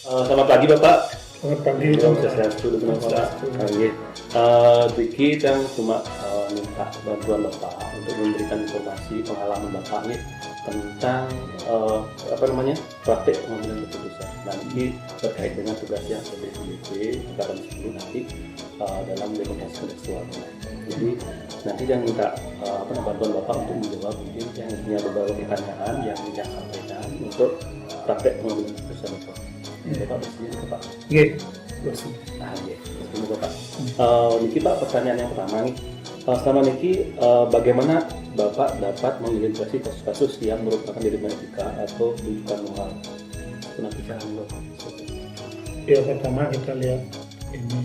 Selamat pagi Bapak. Selamat pagi. Saya sudah kenal Bapak. Dikit yang cuma minta bantuan Bapak untuk memberikan informasi pengalaman Bapak nih tentang praktek pengambilan keputusan. Nah ini terkait dengan tugas yang PBB angkatan 10 nanti dalam demokrasi kontekstual. Jadi nanti yang minta bantuan Bapak untuk menjawab mungkin yang punya beberapa pertanyaan yang tidak sampaikan untuk praktek pengambilan keputusan Bapak. Bapak bersedia Bapak? Iya. Terima Bapak. Niki Pak, pertanyaan yang pertama nih. Selama Niki, bagaimana Bapak dapat mengidentifikasi kasus-kasus yang merupakan etika atau bukan moral? Kenapa bisa Ya, pertama kita lihat ini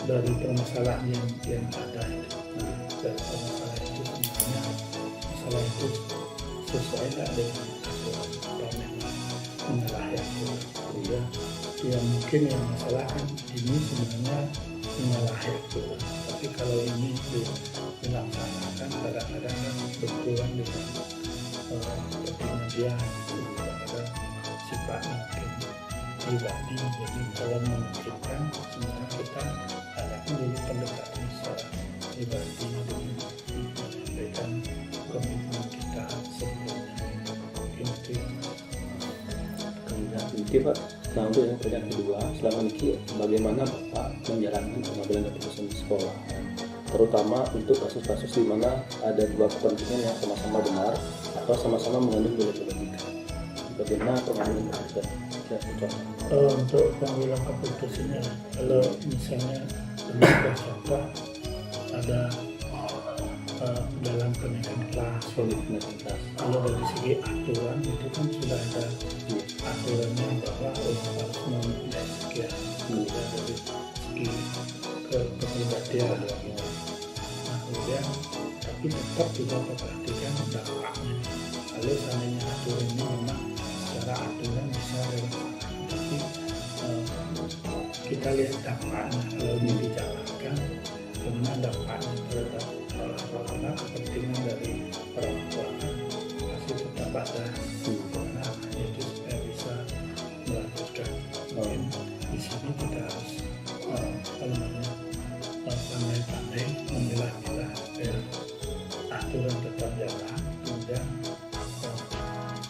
dari permasalahan yang ada. Dan permasalahan itu sebenarnya masalah itu sesuai tidak dengan aturan dan menyalahi aturan. Ya mungkin yang masalah kan ini sebenarnya menyalahi aturan. Tapi kalau ini dilaksanakan kadang-kadang kan berkurang dengan kepentingan dia, kadang sifat mungkin pribadi. Jadi kalau memungkinkan sebenarnya kita ada menjadi pendekatan secara pribadi dengan menyampaikan komitmen kita sebelumnya. Mungkin itu. Oke Pak, nah untuk yang pertanyaan kedua, selama ini bagaimana Bapak menjalankan pengambilan keputusan di sekolah, terutama untuk kasus-kasus di mana ada dua kepentingan yang sama-sama benar atau sama-sama mengandung nilai kebaikan. Bagaimana pengambilan keputusan? Untuk pengambilan keputusannya, kalau misalnya beberapa contoh ada dalam kenaikan kelas, kalau dari segi aturan itu kan sudah ada aturannya bahwa harus memenuhi sekian, kemudian dari segi kepribadian. Nah kemudian tapi tetap juga memperhatikan dampaknya. Kalau seandainya aturan ini memang secara aturan bisa relevan, tapi kita lihat dampaknya. Kalau ini dijalankan, karena dampaknya terhadap orang-orang, kepentingan dari orang tua pasti tetap ada. Karena itu supaya bisa melanjutkan. Mungkin di sini kita harus pandai-pandai memilah-milah supaya aturan tetap jalan. Kemudian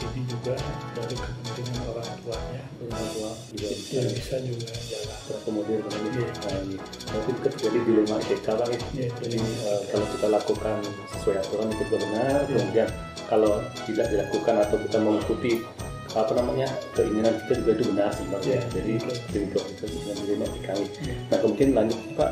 ini juga dari kepentingan orang tuanya, bisa juga jalan. Kemudian nanti terjadi dilema etika Pak. Jadi kalau kita lakukan sesuai aturan itu benar, kemudian kalau tidak dilakukan atau kita mengikuti keinginan kita juga itu benar sebenarnya. Jadi itu dengan dilema etika. Nah kemudian lanjut Pak,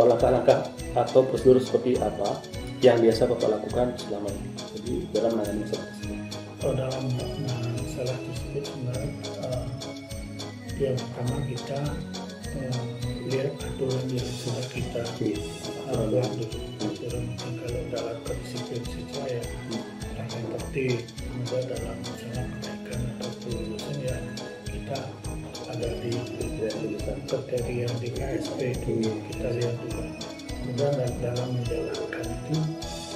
langkah-langkah atau prosedur seperti apa yang biasa Bapak lakukan selama ini? Jadi dalam menangani masalah tersebut. Dalam menangani masalah tersebut sebenarnya yang pertama kita lihat aturan yang sudah kita buat dulu. Aturan kalau dalam kedisiplinan siswa ya yang penting. Kemudian dalam misalnya kenaikan atau kelulusan ya kita ada di kriteria di KSP itu kita lihat juga. Kemudian dalam menjalankan itu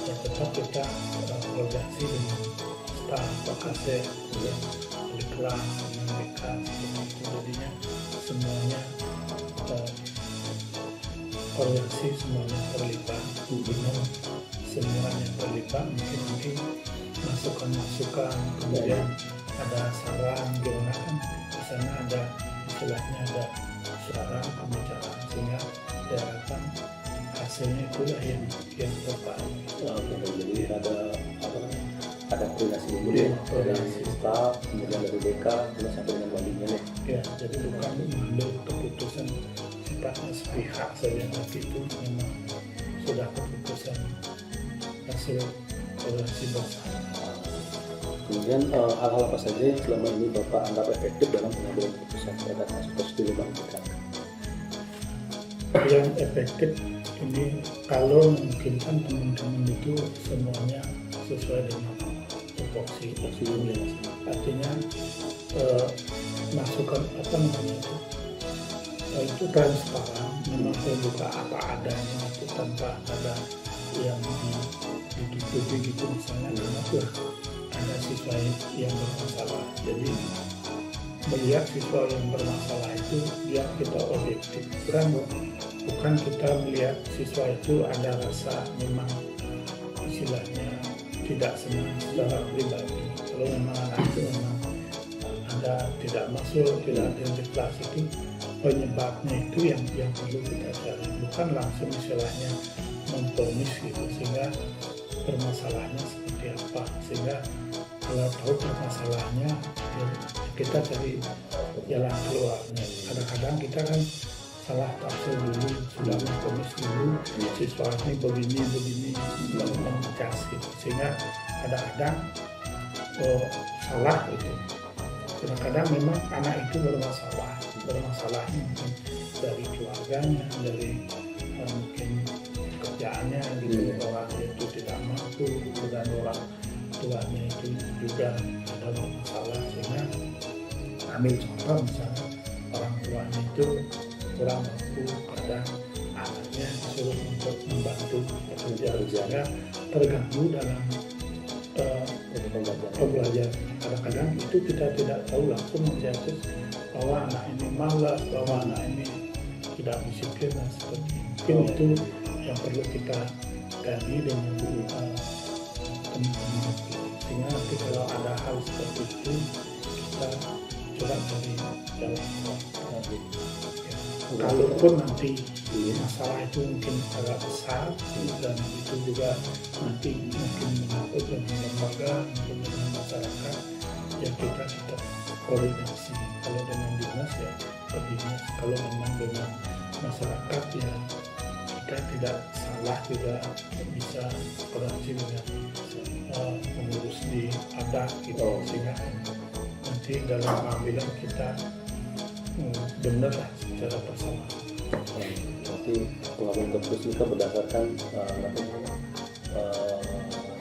ya tetap kita koordinasi dengan staf Pakase, di kelas, dengan dekan, seperti itu. Jadinya semuanya koordinasi, semuanya terlibat. Dengan semuanya terlibat, mungkin masukan, kemudian ada saran, gimana kan di sana ada istilahnya ada saran pembicaraan, sehingga diharapkan hasilnya itulah yang terbaik. Jadi ada koordinasi dulu ya, koordinasi staf, kemudian dari BK, kemudian sampai dengan bandingnya nih. Ya, jadi bukan mengambil keputusan sifatnya sepihak saja, tapi itu memang sudah keputusan hasil koordinasi bersama. Kemudian hal-hal apa saja yang selama ini Bapak anggap efektif dalam pengambilan keputusan terhadap kasus-kasus di lubang kita? Yang efektif ini kalau memungkinkan teman-teman itu semuanya sesuai dengan tupoksi ini, artinya masukan itu transparan, memang terbuka apa adanya, itu tanpa ada yang ditutupi gitu misalnya, karena ada siswa yang bermasalah. Jadi melihat siswa yang bermasalah itu biar kita objektif, bukan kita melihat siswa itu ada rasa memang istilahnya tidak senang secara pribadi. Kalau memang anak itu memang ada tidak masuk, tidak ada di kelas, itu penyebabnya itu yang perlu kita cari, bukan langsung istilahnya memponis gitu, sehingga permasalahannya seperti apa, sehingga kalau tahu permasalahannya ya kita cari jalan keluarnya. Kadang-kadang kita kan salah tafsir dulu, sudah memponis dulu siswa ini begini belum memecah gitu, sehingga kadang-kadang salah itu. Kadang-kadang memang anak itu bermasalah mungkin dari keluarganya, dari mungkin kerjaannya gitu, orang itu tidak mampu dan orang tuanya itu juga ada masalah, sehingga ambil contoh misalnya orang tuanya itu kurang mampu pada anaknya, disuruh untuk membantu pekerjaan, terganggu dalam pembelajaran. Kadang-kadang itu kita tidak tahu langsung menjadi bahwa anak ini malas, bahwa anak ini tidak disiplin dan seperti itu. Mungkin itu yang perlu kita kaji dengan teman-teman, sehingga nanti kalau ada hal seperti itu kita coba cari jalan keluar. Kalaupun nanti masalah itu mungkin agak besar dan itu juga nanti mungkin menyangkut dengan lembaga, mungkin dengan masyarakat, ya kita koordinasi. Kalau dengan dinas ya ke dinas, kalau memang dengan masyarakat ya kita tidak salah juga bisa koordinasi dengan pengurus di adat gitu, sehingga nanti dalam pengambilan kita benar lah secara bersama. Nanti pengambilan keputusan kita berdasarkan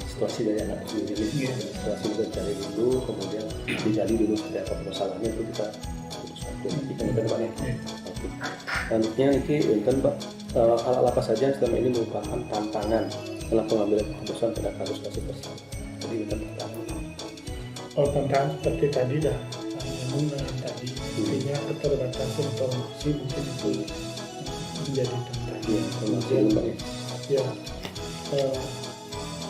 situasi dari anak sendiri, situasi kita cari dulu, kemudian dicari dulu seperti apa masalahnya, itu kita putuskan. Nanti kan kita depannya. Selanjutnya ini kan Pak, hal apa saja yang selama ini merupakan tantangan dalam pengambilan keputusan pada kasus-kasus tersebut. Jadi kita tantangan seperti tadi dah, tadi intinya keterbatasan informasi mungkin itu menjadi tantangan. Kemudian ya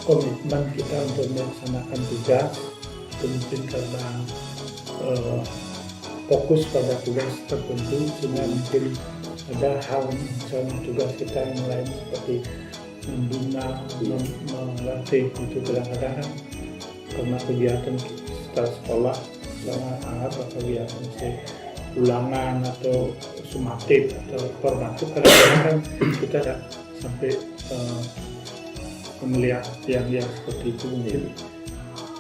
komitmen kita untuk melaksanakan tugas itu mungkin karena fokus pada tugas tertentu, sehingga mungkin ada hal misalnya tugas kita yang lain seperti membina, melatih itu kadang-kadang kan karena kegiatan setelah sekolah misalnya atau kegiatan ulangan atau sumatif atau formatif, kadang-kadang kan kita tidak sampai melihat yang seperti itu, mungkin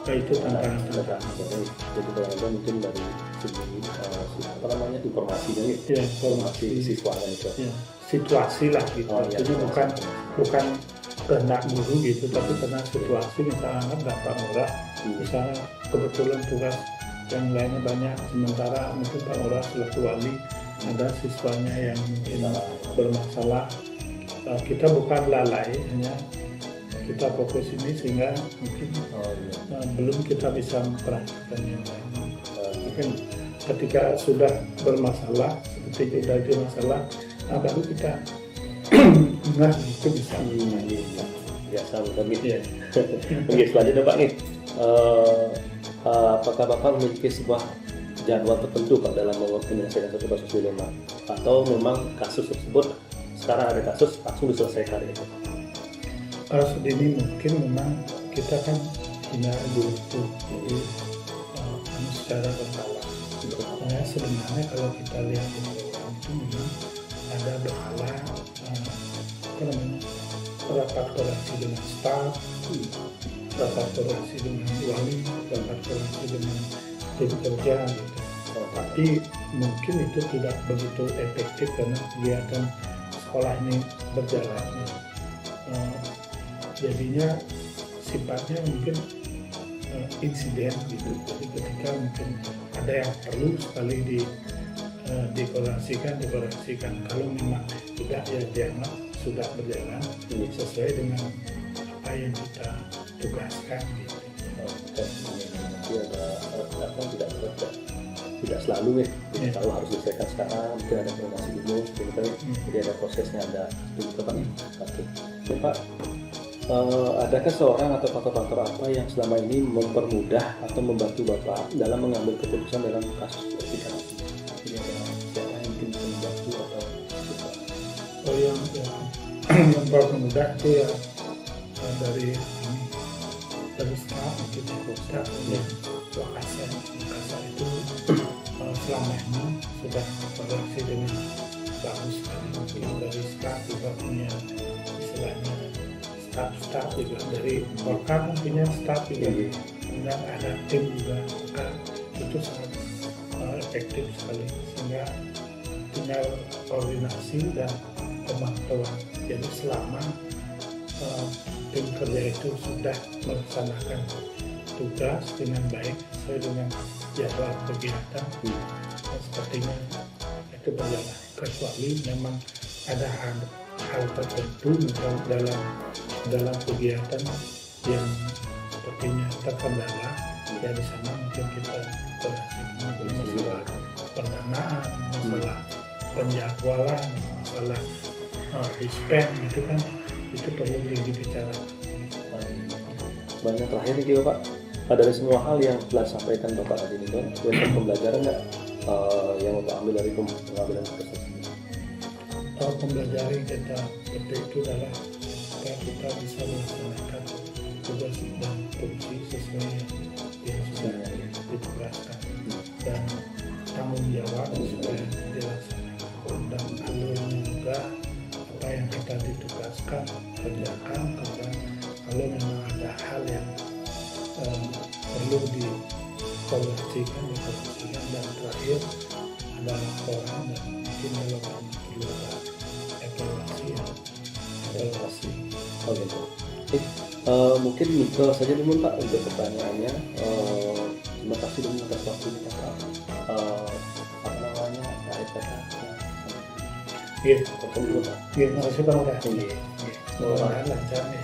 itu tantangan terhadap. Jadi kadang-kadang mungkin dari segi informasinya, informasi siswanya itu, situasi lah gitu. Jadi bukan kehendak guru gitu, tapi karena situasi misalnya dapat murah, misalnya kebetulan tugas yang lainnya banyak, sementara mungkin Pak Lurah selaku wali ada siswanya yang mungkin bermasalah, kita bukan lalai, hanya kita fokus ini sehingga mungkin belum kita bisa memperhatikan yang lain. Mungkin ketika sudah bermasalah, seperti sudah ada masalah, baru kita enggak itu bisa biasa bukan gitu ya. Oke, selanjutnya Pak nih, apakah Bapak memiliki sebuah jadwal tertentu Pak dalam menyelesaikan satu kasus dilema, atau memang kasus tersebut sekarang ada kasus langsung diselesaikan itu? Sedini mungkin memang kita kan hina dulu, jadi secara berkala. Sebenarnya kalau kita lihat di program itu memang ada berkala rapat koordinasi dengan staf, rapat koordinasi dengan wali, rapat koordinasi dengan tim kerja gitu. Tapi mungkin itu tidak begitu efektif karena kegiatan sekolah ini berjalan. Jadinya sifatnya mungkin insiden gitu. Jadi ketika mungkin ada yang perlu sekali dikoordinasikan. Kalau memang tidak, ya dianggap sudah berjalan sesuai dengan apa yang kita tugaskan gitu. Jadi ada apa tidak tidak selalu ya kita tahu harus diselesaikan sekarang, mungkin ada koordinasi dulu gitu ya. Jadi ada prosesnya, ada itu Pak. Oke. Oke, Pak, adakah seorang atau faktor-faktor apa yang selama ini mempermudah atau membantu Bapak dalam mengambil keputusan dalam kasus persidangan? Jadi ada siapa yang mungkin bisa membantu atau yang mempermudah itu ya dari staff gitu, staff Makassar itu selama ini sudah berfungsi dengan bagus sekali. Mungkin dari staff juga punya istilahnya staff juga dari Golkar punya staff juga, kemudian ada tim juga, itu sangat efektif sekali, sehingga tinggal koordinasi dan pemantauan. Jadi selama tim kerja itu sudah melaksanakan tugas dengan baik sesuai dengan jadwal kegiatan, sepertinya itu berjalan. Kecuali memang ada hal tertentu dalam kegiatan yang sepertinya terkendala, ya di sana mungkin kita perhatikan masalah pendanaan, masalah penjadwalan, masalah dispen gitu kan, itu perlu dibicarakan. Banyak terakhir nih Pak, dari semua hal yang telah disampaikan Bapak tadi nih kan, ada pembelajaran nggak yang Bapak ambil dari pengambilan keputusan ini? Pembelajaran kita seperti itu adalah supaya kita bisa melaksanakan tugas dan fungsi sesuai yang sudah ditugaskan, dan tanggung jawab supaya dilaksanakan, dan alurnya juga apa yang kita ditugaskan kerjakan. Kalau memang ada hal yang perlu dikoreksikan, dan terakhir ada laporan, dan mungkin kalau perlu ada evaluasi. Oh gitu. Mungkin itu saja dulu Pak untuk pertanyaannya. Terima kasih dulu atas waktunya Pak. Apa namanya Pak RPK? Iya, dulu Pak. Iya, terima kasih Pak Muda. Iya. Mudah-mudahan lancar nih.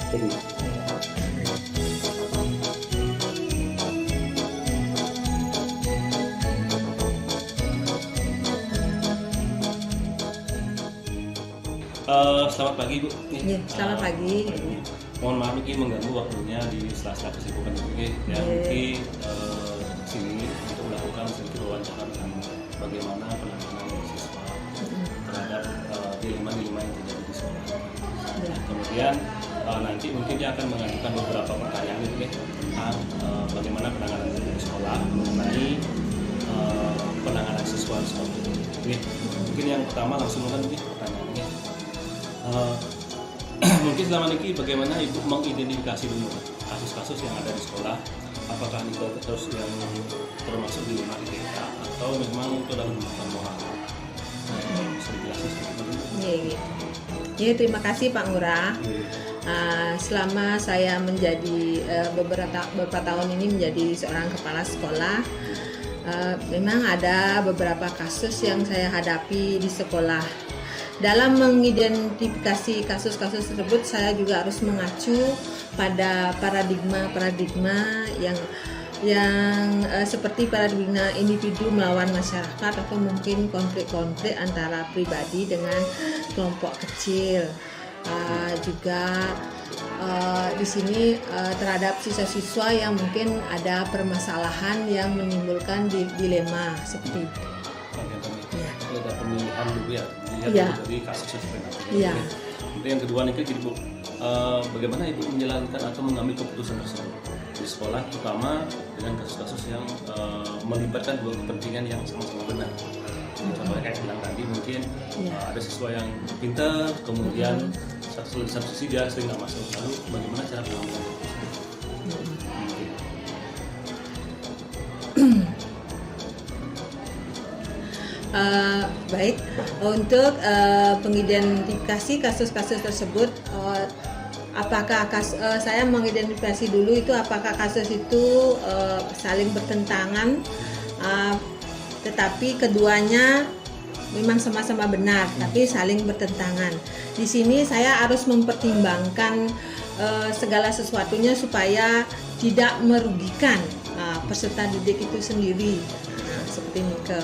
Selamat pagi Bu. Ya, selamat pagi. Mohon maaf mungkin mengganggu waktunya di sela-sela kesibukan Bu. Ya, mungkin sini untuk melakukan sedikit wawancara dengan bagaimana penanganan siswa terhadap dilema-dilema yang terjadi di sekolah. Kemudian nanti mungkin dia akan mengajukan beberapa pertanyaan tentang bagaimana penanganan di sekolah mengenai penanganan siswa di sekolah. Mungkin yang pertama langsung kan pertanyaannya. Mungkin selama ini bagaimana Ibu mengidentifikasi dulu kasus-kasus yang ada di sekolah, apakah itu terus yang termasuk di rumah ITK atau memang itu dalam hubungan moral? Bisa dijelaskan sedikit dulu? Ya, terima kasih Pak Ngurah. Selama saya menjadi beberapa tahun ini menjadi seorang kepala sekolah, memang ada beberapa kasus yang saya hadapi di sekolah. Dalam mengidentifikasi kasus-kasus tersebut, saya juga harus mengacu pada paradigma yang seperti paradigma individu melawan masyarakat, atau mungkin konflik-konflik antara pribadi dengan kelompok kecil. Juga di sini terhadap siswa-siswa yang mungkin ada permasalahan yang menimbulkan dilema seperti itu. Ada pemilihan dulu ya, dari kasus seperti itu. Yang kedua nih jadi Bu, bagaimana Ibu menjalankan atau mengambil keputusan tersebut di sekolah, terutama dengan kasus-kasus yang melibatkan dua kepentingan yang sama-sama benar. Contohnya kayak bilang tadi mungkin ada siswa yang pintar, kemudian satu sisi dia sering nggak masuk, lalu bagaimana cara mengambil keputusan? Baik, untuk pengidentifikasi kasus-kasus tersebut, apakah saya mengidentifikasi dulu itu apakah kasus itu saling bertentangan, tetapi keduanya memang sama-sama benar, tapi saling bertentangan. Di sini saya harus mempertimbangkan segala sesuatunya supaya tidak merugikan peserta didik itu sendiri. seperti ini ke.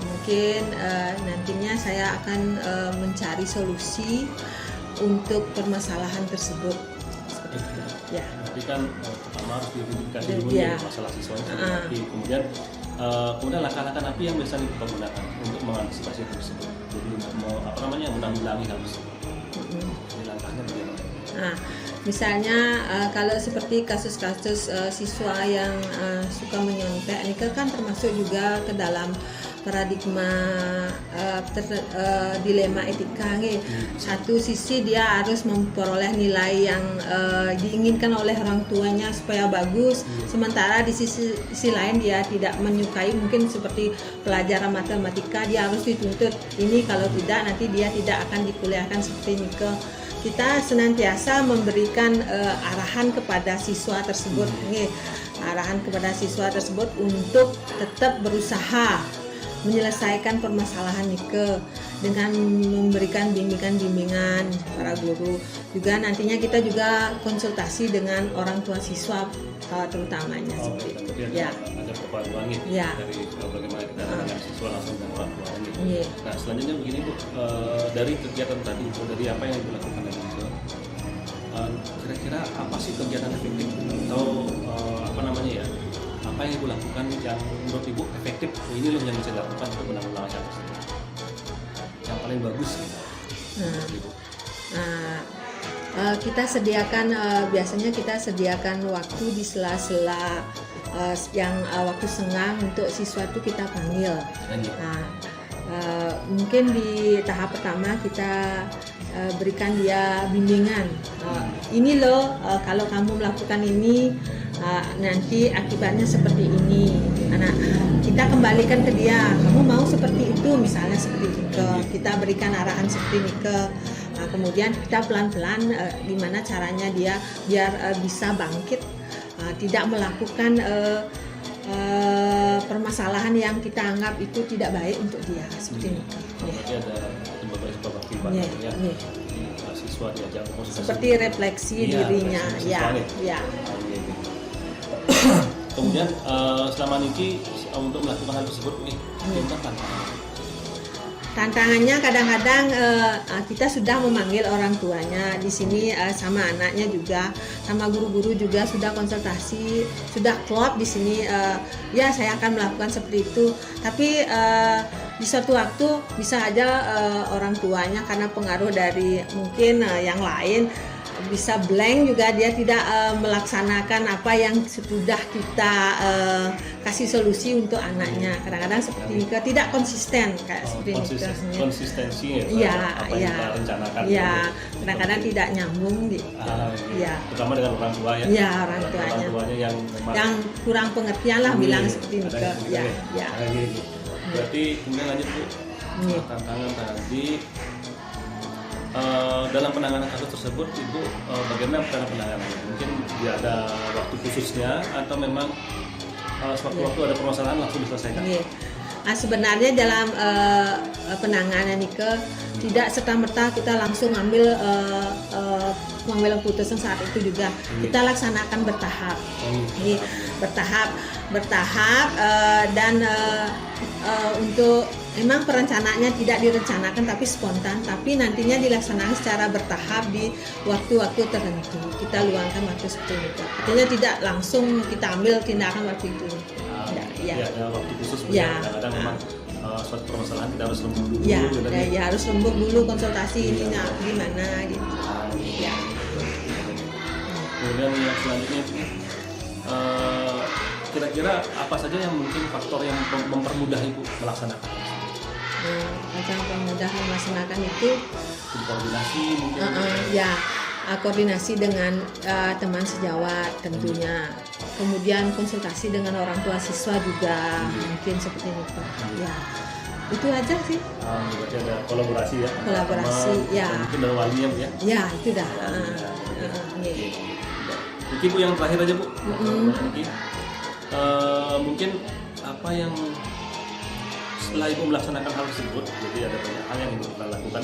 Mungkin nantinya saya akan mencari solusi untuk permasalahan tersebut. Seperti itu. Ya. Berarti kan pertama harus diidentifikasi dulu Ya. masalah siswanya tapi kemudian langkah-langkah apa yang biasanya kita gunakan untuk mengantisipasi hal tersebut. Jadi menanggulangi hal tersebut. Jadi langkahnya bagaimana? Nah, misalnya kalau seperti kasus-kasus siswa yang suka menyontek, ini kan termasuk juga ke dalam paradigma dilema etika nih. Satu sisi dia harus memperoleh nilai yang diinginkan oleh orang tuanya supaya bagus, sementara di sisi lain dia tidak menyukai, mungkin seperti pelajaran matematika dia harus dituntut ini, kalau tidak nanti dia tidak akan dikuliahkan seperti ini. Kita senantiasa memberikan arahan kepada siswa tersebut, untuk tetap berusaha menyelesaikan permasalahan Nike dengan memberikan bimbingan para guru. Juga nantinya kita juga konsultasi dengan orang tua siswa terutamanya seperti itu. Ada perpaduan dari bagaimana kita dengan siswa langsung dengan orang tua. Nah, selanjutnya begini Bu, dari kegiatan tadi itu, dari apa yang dilakukan tadi itu, kira-kira apa sih kegiatan efektif atau apa yang Ibu lakukan yang menurut Ibu efektif? Ini loh yang bisa dilakukan untuk menanggulangi hal tersebut. Yang paling bagus gitu. Kita sediakan biasanya kita sediakan waktu di sela-sela yang waktu senggang untuk siswa itu kita panggil. Mungkin di tahap pertama kita berikan dia bimbingan. Ini loh kalau kamu melakukan ini nanti akibatnya seperti ini. Kita kembalikan ke dia, kamu mau seperti itu, misalnya seperti itu. Kita berikan arahan seperti ini ke. Kemudian kita pelan-pelan gimana caranya dia biar bisa bangkit, tidak melakukan permasalahan yang kita anggap itu tidak baik untuk dia seperti ini. Berarti ada beberapa pertimbangan siswa diajak seperti refleksi dirinya, Kemudian selama ini untuk melakukan hal tersebut tantangannya kadang-kadang kita sudah memanggil orang tuanya di sini, sama anaknya juga, sama guru-guru juga sudah konsultasi, sudah klop di sini. Saya akan melakukan seperti itu. Tapi di suatu waktu bisa aja orang tuanya karena pengaruh dari mungkin yang lain bisa blank juga, dia tidak melaksanakan apa yang sudah kita kasih solusi untuk anaknya. Kadang-kadang seperti ini, tidak konsisten kayak seperti ini. Konsistensi apa yang kita rencanakan. Kadang-kadang tidak nyambung terutama dengan orang tua orang tuanya yang kurang pengertian lah, bilang seperti ini. Berarti kemudian lanjut Bu, tantangan tadi dalam penanganan kasus tersebut Ibu bagaimana cara penanganannya? Mungkin dia ada waktu khususnya atau memang sewaktu-waktu ada permasalahan langsung diselesaikan? Sebenarnya dalam penanganan Nike tidak serta-merta kita langsung ambil pengambilan keputusan saat itu juga. Kita laksanakan bertahap. Bertahap dan untuk memang perencanaannya tidak direncanakan tapi spontan, tapi nantinya dilaksanakan secara bertahap di waktu-waktu tertentu. Kita luangkan waktu seperti itu. Artinya tidak langsung kita ambil tindakan waktu itu. Ada waktu khusus. Kadang-kadang memang suatu permasalahan kita harus lembur dulu. Harus lembur dulu, konsultasi ininya gimana gitu. Kemudian yang selanjutnya kira-kira apa saja yang mungkin faktor yang mempermudah Ibu melaksanakan? Yang mempermudah melaksanakan itu koordinasi mungkin. Koordinasi dengan teman sejawat tentunya. Kemudian konsultasi dengan orang tua siswa juga mungkin seperti itu. Itu aja sih. Berarti ada kolaborasi ya. Mungkin dari walinya Bu ya. Itu dah. Mungkin Bu yang terakhir aja Bu. Mungkin apa yang setelah Ibu melaksanakan hal tersebut, jadi ada banyak hal yang Ibu lakukan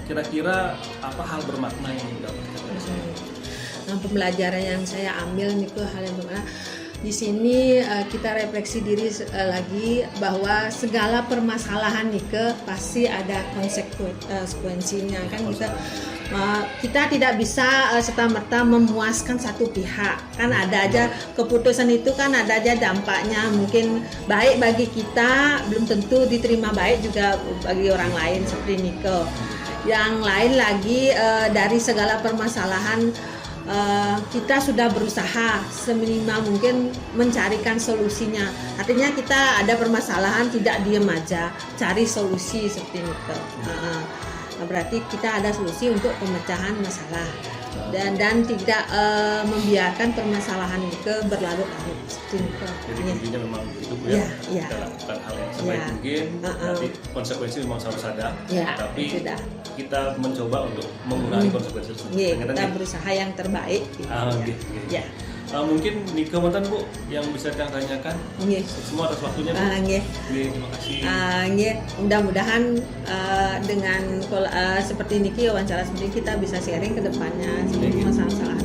kira-kira apa hal bermakna yang Ibu dapatkan? Pembelajaran yang saya ambil itu hal yang bermakna. di sini kita refleksi diri lagi bahwa segala permasalahan Nike pasti ada konsekuensinya kan kita tidak bisa serta-merta memuaskan satu pihak kan ada aja keputusan itu kan ada aja dampaknya mungkin baik bagi kita belum tentu diterima baik juga bagi orang lain seperti Nike. Yang lain lagi dari segala permasalahan kita sudah berusaha seminimal mungkin mencarikan solusinya. Artinya kita ada permasalahan tidak diem aja, cari solusi seperti itu. Berarti kita ada solusi untuk pemecahan masalah dan tidak membiarkan permasalahan itu berlarut-larut seperti itu. Jadi intinya memang itu Bu ya, Ya. kita lakukan hal yang sebaik mungkin. Nanti konsekuensi memang harus ada, tapi kita mencoba untuk mengurangi konsekuensi tersebut. Kita berusaha yang terbaik. Ya. Mungkin Nike mantan Bu yang bisa kita tanyakan. Semua atas waktunya Bu. Terima kasih. Mudah-mudahan dengan seperti Niki wawancara seperti kita bisa sharing ke depannya seperti masalah-masalah